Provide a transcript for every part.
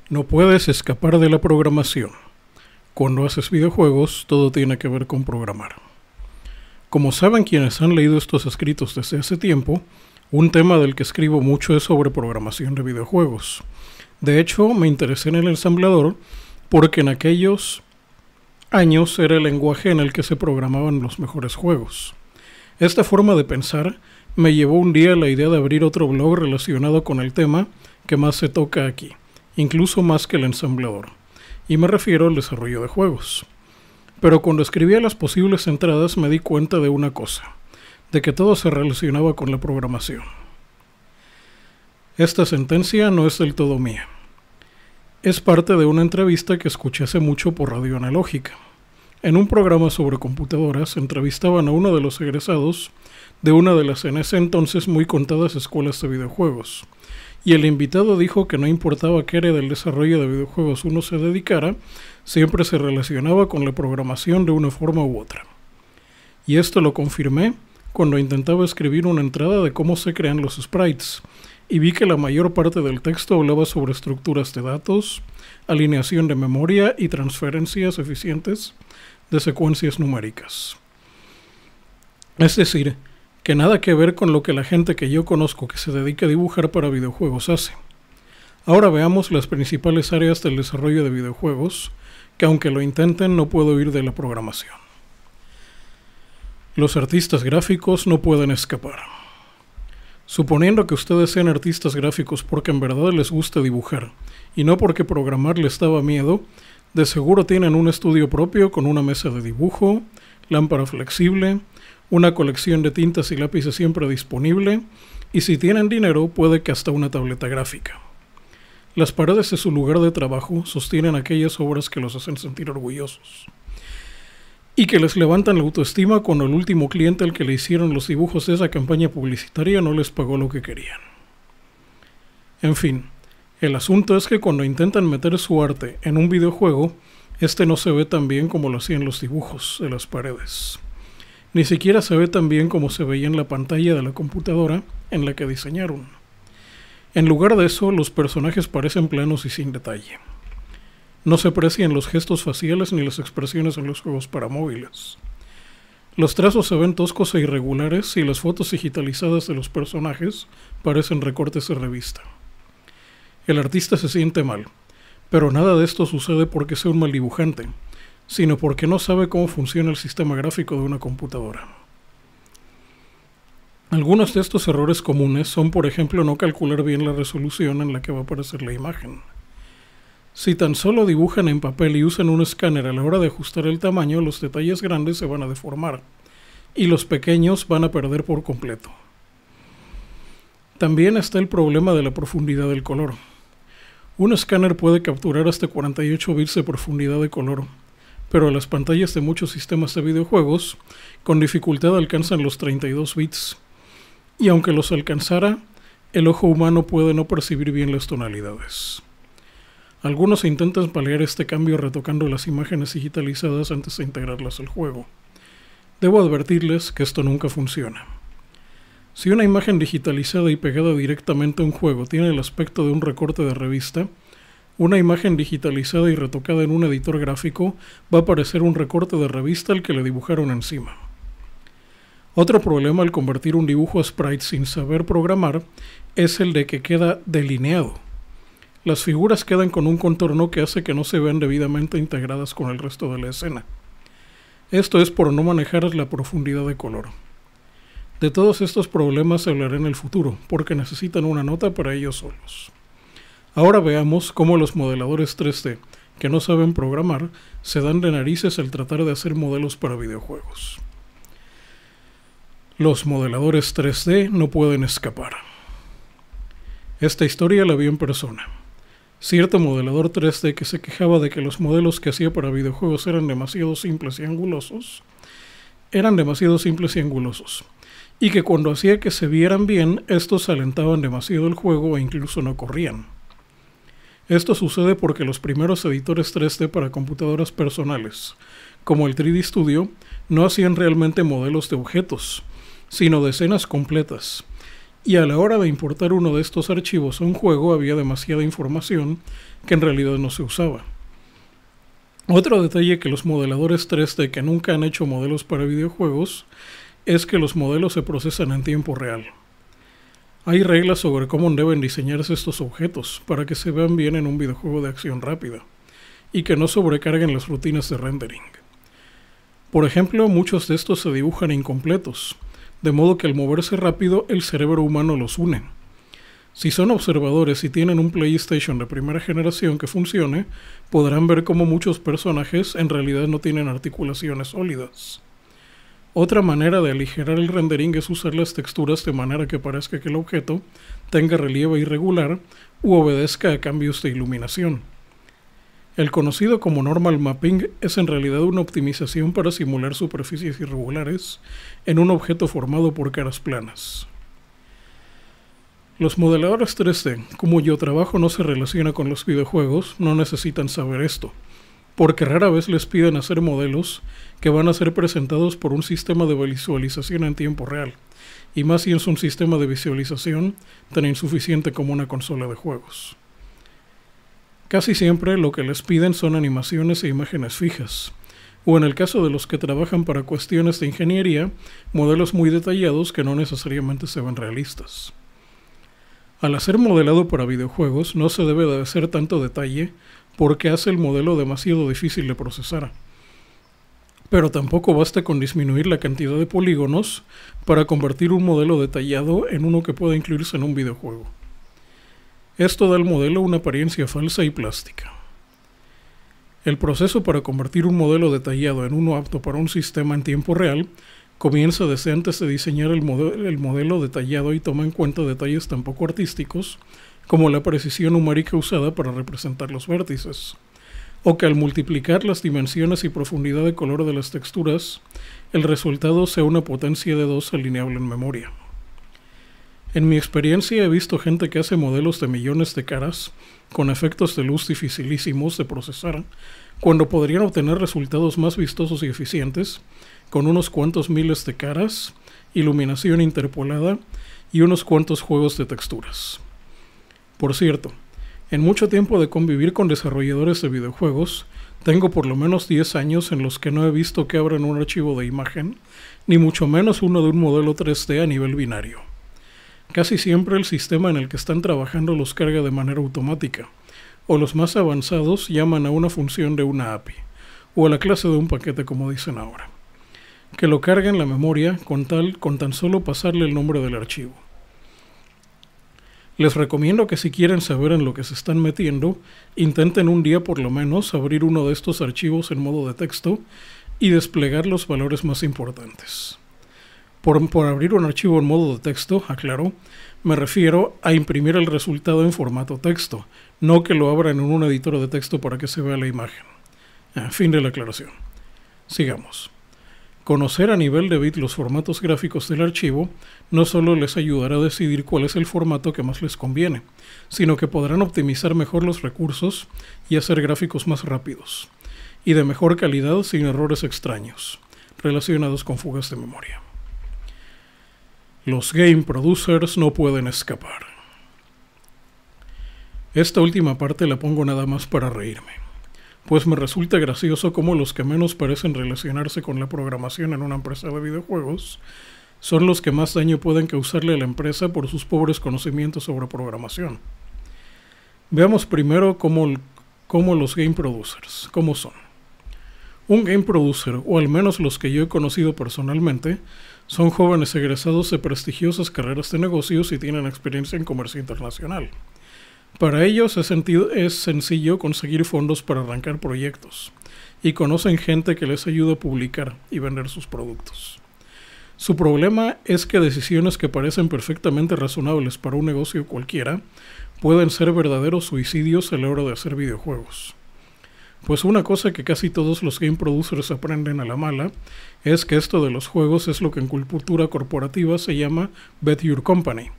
No puedes escapar de la programación. Cuando haces videojuegos, todo tiene que ver con programar. Como saben quienes han leído estos escritos desde hace tiempo, un tema del que escribo mucho es sobre programación de videojuegos. De hecho, me interesé en el ensamblador porque en aquellos años era el lenguaje en el que se programaban los mejores juegos. Esta forma de pensar me llevó un día a la idea de abrir otro blog relacionado con el tema que más se toca aquí, incluso más que el ensamblador, y me refiero al desarrollo de juegos. Pero cuando escribía las posibles entradas me di cuenta de una cosa, de que todo se relacionaba con la programación. Esta sentencia no es del todo mía. Es parte de una entrevista que escuché hace mucho por Radio Analógica. En un programa sobre computadoras entrevistaban a uno de los egresados de una de las en ese entonces muy contadas escuelas de videojuegos, y el invitado dijo que no importaba qué área del desarrollo de videojuegos uno se dedicara, siempre se relacionaba con la programación de una forma u otra. Y esto lo confirmé cuando intentaba escribir una entrada de cómo se crean los sprites, y vi que la mayor parte del texto hablaba sobre estructuras de datos, alineación de memoria y transferencias eficientes de secuencias numéricas. Es decir, que nada que ver con lo que la gente que yo conozco que se dedica a dibujar para videojuegos hace. Ahora veamos las principales áreas del desarrollo de videojuegos, que aunque lo intenten no puedo huir de la programación. Los artistas gráficos no pueden escapar. Suponiendo que ustedes sean artistas gráficos porque en verdad les gusta dibujar, y no porque programar les daba miedo, de seguro tienen un estudio propio con una mesa de dibujo, lámpara flexible, una colección de tintas y lápices siempre disponible, y si tienen dinero, puede que hasta una tableta gráfica. Las paredes de su lugar de trabajo sostienen aquellas obras que los hacen sentir orgullosos, y que les levantan la autoestima cuando el último cliente al que le hicieron los dibujos de esa campaña publicitaria no les pagó lo que querían. En fin, el asunto es que cuando intentan meter su arte en un videojuego, este no se ve tan bien como lo hacían los dibujos de las paredes. Ni siquiera se ve tan bien como se veía en la pantalla de la computadora en la que diseñaron. En lugar de eso, los personajes parecen planos y sin detalle. No se aprecian los gestos faciales ni las expresiones en los juegos para móviles. Los trazos se ven toscos e irregulares y las fotos digitalizadas de los personajes parecen recortes de revista. El artista se siente mal, pero nada de esto sucede porque sea un mal dibujante, sino porque no sabe cómo funciona el sistema gráfico de una computadora. Algunos de estos errores comunes son, por ejemplo, no calcular bien la resolución en la que va a aparecer la imagen. Si tan solo dibujan en papel y usan un escáner a la hora de ajustar el tamaño, los detalles grandes se van a deformar, y los pequeños van a perder por completo. También está el problema de la profundidad del color. Un escáner puede capturar hasta 48 bits de profundidad de color, pero las pantallas de muchos sistemas de videojuegos con dificultad alcanzan los 32 bits, y aunque los alcanzara, el ojo humano puede no percibir bien las tonalidades. Algunos intentan paliar este cambio retocando las imágenes digitalizadas antes de integrarlas al juego. Debo advertirles que esto nunca funciona. Si una imagen digitalizada y pegada directamente a un juego tiene el aspecto de un recorte de revista, una imagen digitalizada y retocada en un editor gráfico va a parecer un recorte de revista al que le dibujaron encima. Otro problema al convertir un dibujo a sprite sin saber programar es el de que queda delineado. Las figuras quedan con un contorno que hace que no se vean debidamente integradas con el resto de la escena. Esto es por no manejar la profundidad de color. De todos estos problemas hablaré en el futuro, porque necesitan una nota para ellos solos. Ahora veamos cómo los modeladores 3D, que no saben programar, se dan de narices al tratar de hacer modelos para videojuegos. Los modeladores 3D no pueden escapar. Esta historia la vi en persona. Cierto modelador 3D que se quejaba de que los modelos que hacía para videojuegos eran demasiado simples y angulosos, y que cuando hacía que se vieran bien, estos alentaban demasiado el juego e incluso no corrían. Esto sucede porque los primeros editores 3D para computadoras personales, como el 3D Studio, no hacían realmente modelos de objetos, sino de escenas completas, y a la hora de importar uno de estos archivos a un juego había demasiada información que en realidad no se usaba. Otro detalle que los modeladores 3D que nunca han hecho modelos para videojuegos es que los modelos se procesan en tiempo real. Hay reglas sobre cómo deben diseñarse estos objetos para que se vean bien en un videojuego de acción rápida y que no sobrecarguen las rutinas de rendering. Por ejemplo, muchos de estos se dibujan incompletos, de modo que al moverse rápido el cerebro humano los une. Si son observadores y tienen un PlayStation de primera generación que funcione, podrán ver cómo muchos personajes en realidad no tienen articulaciones sólidas. Otra manera de aligerar el rendering es usar las texturas de manera que parezca que el objeto tenga relieve irregular u obedezca a cambios de iluminación. El conocido como normal mapping es en realidad una optimización para simular superficies irregulares en un objeto formado por caras planas. Los modeladores 3D, cuyo trabajo no se relaciona con los videojuegos, no necesitan saber esto, porque rara vez les piden hacer modelos que van a ser presentados por un sistema de visualización en tiempo real, y más si es un sistema de visualización tan insuficiente como una consola de juegos. Casi siempre lo que les piden son animaciones e imágenes fijas, o en el caso de los que trabajan para cuestiones de ingeniería, modelos muy detallados que no necesariamente se ven realistas. Al hacer modelado para videojuegos no se debe de hacer tanto detalle porque hace el modelo demasiado difícil de procesar. Pero tampoco basta con disminuir la cantidad de polígonos para convertir un modelo detallado en uno que pueda incluirse en un videojuego. Esto da al modelo una apariencia falsa y plástica. El proceso para convertir un modelo detallado en uno apto para un sistema en tiempo real comienza desde antes de diseñar el modelo detallado y toma en cuenta detalles tan poco artísticos como la precisión numérica usada para representar los vértices, o que al multiplicar las dimensiones y profundidad de color de las texturas, el resultado sea una potencia de 2 alineable en memoria. En mi experiencia he visto gente que hace modelos de millones de caras con efectos de luz dificilísimos de procesar, cuando podrían obtener resultados más vistosos y eficientes con unos cuantos miles de caras, iluminación interpolada y unos cuantos juegos de texturas. Por cierto, en mucho tiempo de convivir con desarrolladores de videojuegos, tengo por lo menos 10 años en los que no he visto que abran un archivo de imagen, ni mucho menos uno de un modelo 3D a nivel binario. Casi siempre el sistema en el que están trabajando los carga de manera automática, o los más avanzados llaman a una función de una API, o a la clase de un paquete como dicen ahora, que lo carga en la memoria con tan solo pasarle el nombre del archivo. Les recomiendo que si quieren saber en lo que se están metiendo, intenten un día por lo menos abrir uno de estos archivos en modo de texto y desplegar los valores más importantes. Por abrir un archivo en modo de texto, aclaro, me refiero a imprimir el resultado en formato texto, no que lo abran en un editor de texto para que se vea la imagen. Fin de la aclaración. Sigamos. Conocer a nivel de bit los formatos gráficos del archivo no solo les ayudará a decidir cuál es el formato que más les conviene, sino que podrán optimizar mejor los recursos y hacer gráficos más rápidos, y de mejor calidad sin errores extraños, relacionados con fugas de memoria. Los game producers no pueden escapar. Esta última parte la pongo nada más para reírme, pues me resulta gracioso cómo los que menos parecen relacionarse con la programación en una empresa de videojuegos son los que más daño pueden causarle a la empresa por sus pobres conocimientos sobre programación. Veamos primero cómo los game producers, cómo son. Un game producer, o al menos los que yo he conocido personalmente, son jóvenes egresados de prestigiosas carreras de negocios y tienen experiencia en comercio internacional. Para ellos es sencillo conseguir fondos para arrancar proyectos, y conocen gente que les ayuda a publicar y vender sus productos. Su problema es que decisiones que parecen perfectamente razonables para un negocio cualquiera pueden ser verdaderos suicidios a la hora de hacer videojuegos. Pues una cosa que casi todos los game producers aprenden a la mala es que esto de los juegos es lo que en cultura corporativa se llama bet your company,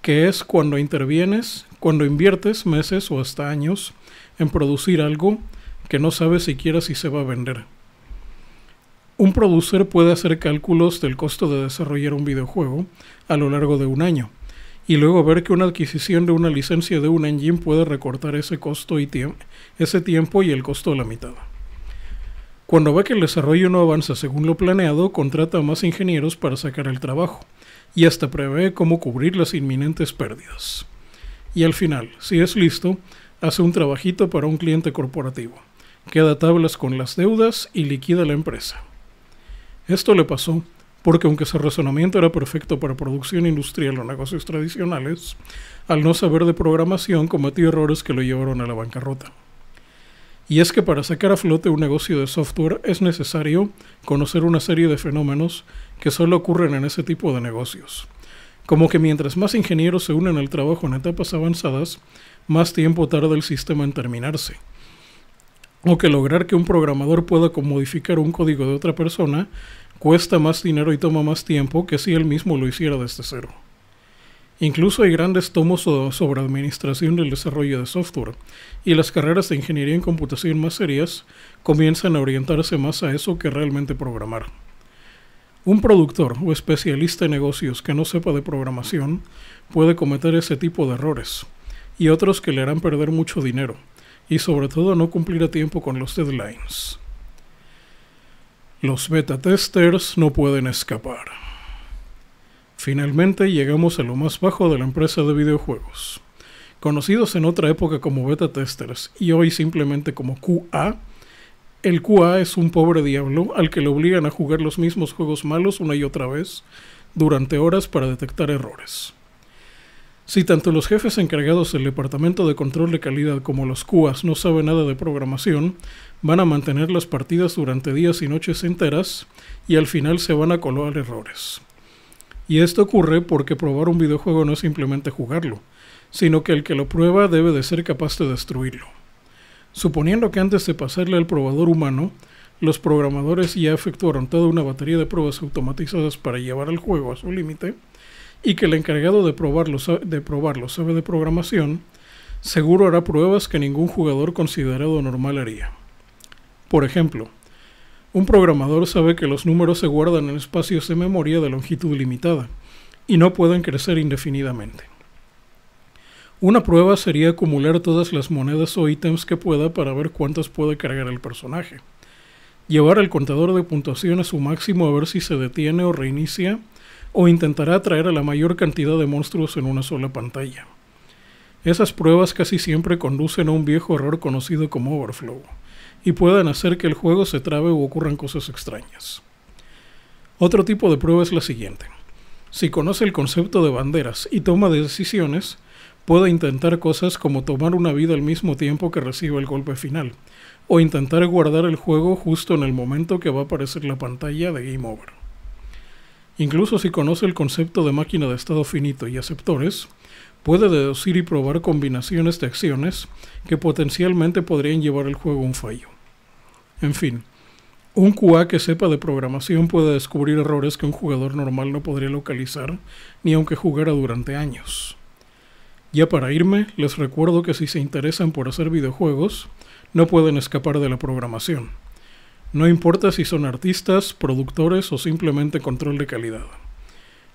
que es cuando inviertes meses o hasta años en producir algo que no sabes siquiera si se va a vender. Un producer puede hacer cálculos del costo de desarrollar un videojuego a lo largo de un año, y luego ver que una adquisición de una licencia de un engine puede recortar ese costo y ese tiempo y el costo a la mitad. Cuando ve que el desarrollo no avanza según lo planeado, contrata a más ingenieros para sacar el trabajo, y hasta prevé cómo cubrir las inminentes pérdidas. Y al final, si es listo, hace un trabajito para un cliente corporativo, queda tablas con las deudas y liquida la empresa. Esto le pasó porque aunque su razonamiento era perfecto para producción industrial o negocios tradicionales, al no saber de programación cometió errores que lo llevaron a la bancarrota. Y es que para sacar a flote un negocio de software es necesario conocer una serie de fenómenos que solo ocurren en ese tipo de negocios. Como que mientras más ingenieros se unen al trabajo en etapas avanzadas, más tiempo tarda el sistema en terminarse. O que lograr que un programador pueda modificar un código de otra persona cuesta más dinero y toma más tiempo que si él mismo lo hiciera desde cero. Incluso hay grandes tomos sobre administración del desarrollo de software, y las carreras de ingeniería en computación más serias comienzan a orientarse más a eso que realmente programar. Un productor o especialista en negocios que no sepa de programación puede cometer ese tipo de errores, y otros que le harán perder mucho dinero, y sobre todo no cumplir a tiempo con los deadlines. Los beta testers no pueden escapar. Finalmente llegamos a lo más bajo de la empresa de videojuegos. Conocidos en otra época como beta testers y hoy simplemente como QA, el QA es un pobre diablo al que le obligan a jugar los mismos juegos malos una y otra vez durante horas para detectar errores. Si tanto los jefes encargados del departamento de control de calidad como los QAs no saben nada de programación, van a mantener las partidas durante días y noches enteras y al final se van a colar errores. Y esto ocurre porque probar un videojuego no es simplemente jugarlo, sino que el que lo prueba debe de ser capaz de destruirlo. Suponiendo que antes de pasarle al probador humano, los programadores ya efectuaron toda una batería de pruebas automatizadas para llevar el juego a su límite, y que el encargado de probarlo sabe de programación, seguro hará pruebas que ningún jugador considerado normal haría. Por ejemplo, un programador sabe que los números se guardan en espacios de memoria de longitud limitada y no pueden crecer indefinidamente. Una prueba sería acumular todas las monedas o ítems que pueda para ver cuántas puede cargar el personaje. Llevar el contador de puntuación a su máximo a ver si se detiene o reinicia, o intentará atraer a la mayor cantidad de monstruos en una sola pantalla. Esas pruebas casi siempre conducen a un viejo error conocido como overflow, y pueden hacer que el juego se trabe o ocurran cosas extrañas. Otro tipo de prueba es la siguiente. Si conoce el concepto de banderas y toma de decisiones, puede intentar cosas como tomar una vida al mismo tiempo que reciba el golpe final, o intentar guardar el juego justo en el momento que va a aparecer la pantalla de Game Over. Incluso si conoce el concepto de máquina de estado finito y aceptores, puede deducir y probar combinaciones de acciones que potencialmente podrían llevar el juego a un fallo. En fin, un QA que sepa de programación puede descubrir errores que un jugador normal no podría localizar ni aunque jugara durante años. Ya para irme, les recuerdo que si se interesan por hacer videojuegos, no pueden escapar de la programación. No importa si son artistas, productores o simplemente control de calidad.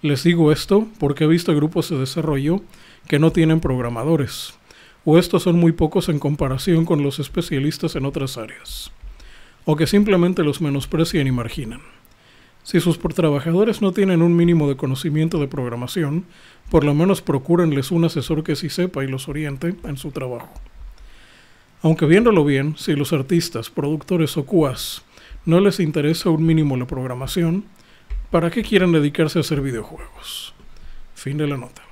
Les digo esto porque he visto grupos de desarrollo que no tienen programadores, o estos son muy pocos en comparación con los especialistas en otras áreas, o que simplemente los menosprecian y marginan. Si sus trabajadores no tienen un mínimo de conocimiento de programación, por lo menos procúrenles un asesor que sí sepa y los oriente en su trabajo. Aunque viéndolo bien, si los artistas, productores o QAs no les interesa un mínimo la programación, ¿para qué quieren dedicarse a hacer videojuegos? Fin de la nota.